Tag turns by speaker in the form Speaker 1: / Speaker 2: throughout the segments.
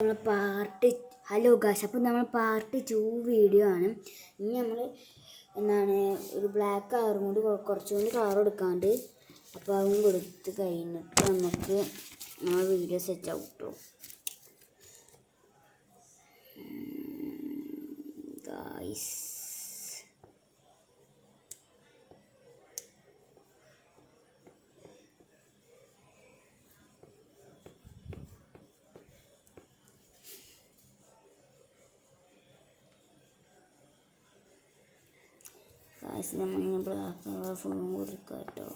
Speaker 1: നമ്മൾ hello guys, അപ്പോൾ നമ്മൾ പാർട്ട് 2 വീഡിയോ ആണ്. ഇനി നമ്മൾ ഒരു ബ്ലാക്ക് കളറും കൊണ്ട് കുറച്ചുകൂടി കളർ എടുക്കാണ്ട്, അപ്പോൾ അതും കൊടുത്ത് കഴിഞ്ഞിട്ട് നമുക്ക് ആ വീഡിയോ സെറ്റ് ആവും ഗായ്സ്. നമ്മളിങ്ങനെ ബ്ലാക്ക് കളർ ഫുള്ളും കൊടുക്കാം കേട്ടോ.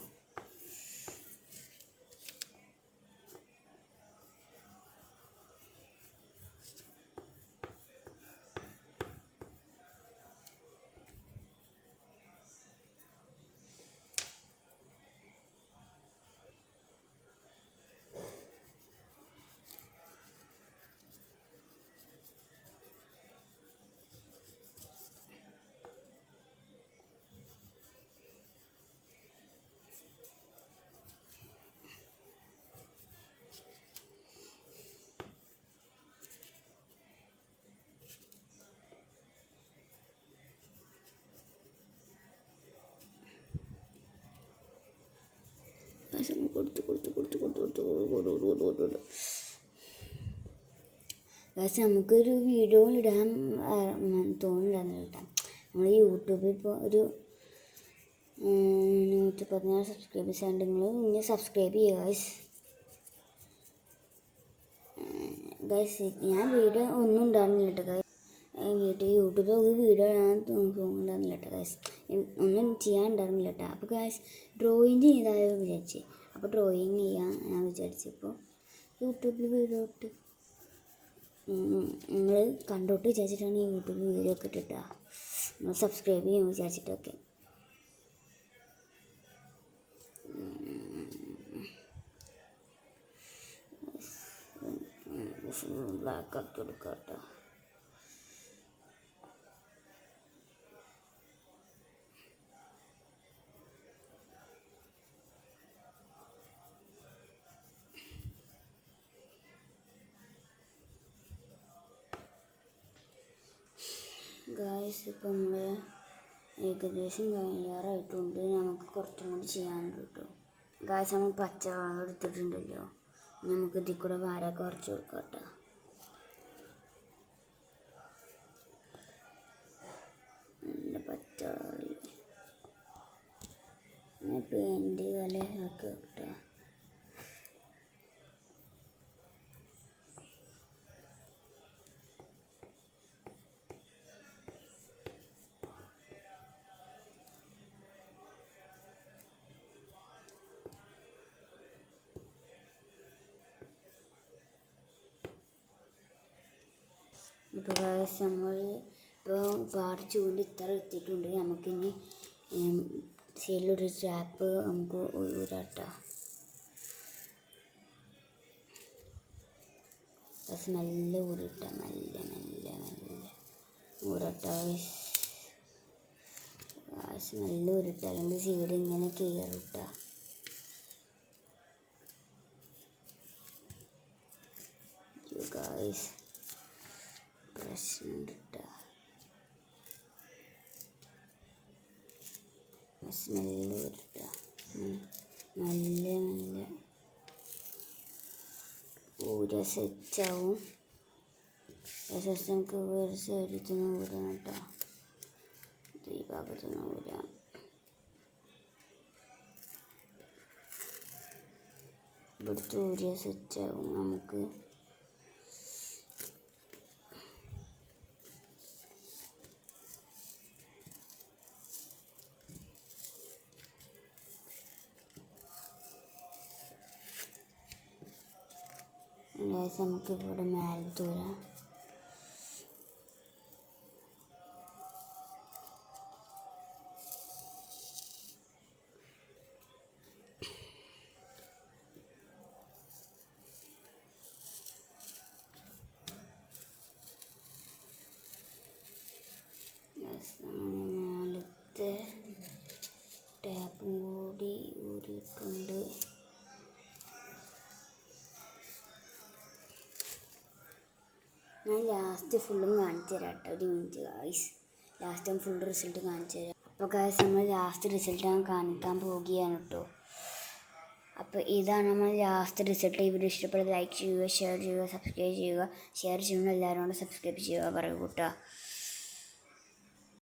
Speaker 1: പക്ഷെ നമുക്കൊരു വീഡിയോ ഇടാൻ തോന്നുന്നില്ല കേട്ടോ. നമ്മൾ യൂട്യൂബിൽ ഇപ്പോൾ ഒരു 114 സബ്സ്ക്രൈബേഴ്സ് ഉണ്ട്. നിങ്ങൾ ഇങ്ങനെ സബ്സ്ക്രൈബ് ചെയ്യുക ഗൈസ്. ഞാൻ വീഡിയോ ഒന്നും ഉണ്ടാകുന്നില്ല കേട്ടോ യൂട്യൂബിൽ ഒരു വീഡിയോ ഇടാൻ തോന്നുന്നുണ്ടായിരുന്നില്ല കേട്ടോ ഗൈസ്. ഒന്നും ചെയ്യാൻ ഉണ്ടായിരുന്നില്ല കേട്ടോ. അപ്പോൾ ഗൈസ് ഡ്രോയിങ് ചെയ്താലോ വിചാരിച്ച്, അപ്പോൾ ഡ്രോയിങ് ചെയ്യാൻ ഞാൻ വിചാരിച്ചപ്പോൾ യൂട്യൂബിൽ വീഡിയോ ഇട്ട് നിങ്ങൾ കണ്ടോട്ട് വിചാരിച്ചിട്ടാണ് ഈ യൂട്യൂബിൽ വീഡിയോ ഒക്കെ ഇട്ടിട്ടാ. നിങ്ങൾ സബ്സ്ക്രൈബ് ചെയ്യാൻ വിചാരിച്ചിട്ടൊക്കെ. ബ്ലാക്ക് ആക്കി കൊടുക്കാം കേട്ടോ. ഗായ്സ്, ഇപ്പം നമ്മൾ ഏകദേശം കഴിയാറായിട്ടുണ്ട്. നമുക്ക് കുറച്ചും കൂടി ചെയ്യാനുണ്ട് കേട്ടോ ഗായ്സ്. നമ്മൾ പച്ച കളർ എടുത്തിട്ടുണ്ടല്ലോ, നമുക്ക് ഇതിൽ കൂടെ വാരൊക്കെ കുറച്ച് കൊടുക്കാം കേട്ടോ. നല്ല പച്ച കളറിൽ പെയിൻറ്റ് കലയൊക്കെ കേട്ടോ. ഇപ്പോൾ ഗായ്സ് നമ്മൾ ഇപ്പോൾ പാർട്ട് 2 ഇത്ര എത്തിയിട്ടുണ്ട്. നമുക്കിനി സൈഡിലൊരു സ്റ്റാപ്പ് നമുക്ക് ഊരാട്ടോ. നല്ല ഊരിട്ട നല്ല ഊരട്ടോ നല്ല ഊരിട്ട, അല്ലെങ്കിൽ സൈഡ് ഇങ്ങനെ കയറിട്ട. ഗായ്സ് പ്രശ്നമുണ്ട് കേട്ടോ. സ്മെല്ല് വരട്ട നല്ല ഊര സെറ്റാവും. ശേഷം നമുക്ക് വേറെ സൈഡിൽ നിന്ന് ഊരാം കേട്ടോ. ഈ ഭാഗത്തു നിന്ന് ഊരാം. ഇവിടുത്തെ ഊരിയ സെറ്റാവും നമുക്ക്. നമുക്ക് ഇവിടെ മേലെ തൂരാം. മേലത്തെ ടാപ്പും കൂടി ഊരിയിട്ടുണ്ട്. ഞാൻ ലാസ്റ്റ് ഫുള്ളും കാണിച്ചു തരാം കേട്ടോ, ഒരു minute guys. Last full result കാണിച്ചു തരാം. അപ്പോൾ ഗായ്സ് നമ്മൾ ലാസ്റ്റ് റിസൾട്ട് ഞാൻ കാണിക്കാൻ പോവുകയാണ് കേട്ടോ. അപ്പോൾ ഇതാണ് നമ്മൾ ലാസ്റ്റ് റിസൾട്ട്. ഈ വീഡിയോ ഇഷ്ടപ്പെടുന്നത് ലൈക്ക് ചെയ്യുക, ഷെയർ ചെയ്യുക, സബ്സ്ക്രൈബ് ചെയ്യുക. ഷെയർ ചെയ്യുന്ന എല്ലാവരും കൊണ്ട് സബ്സ്ക്രൈബ് ചെയ്യുക പറയൂ കേട്ടോ.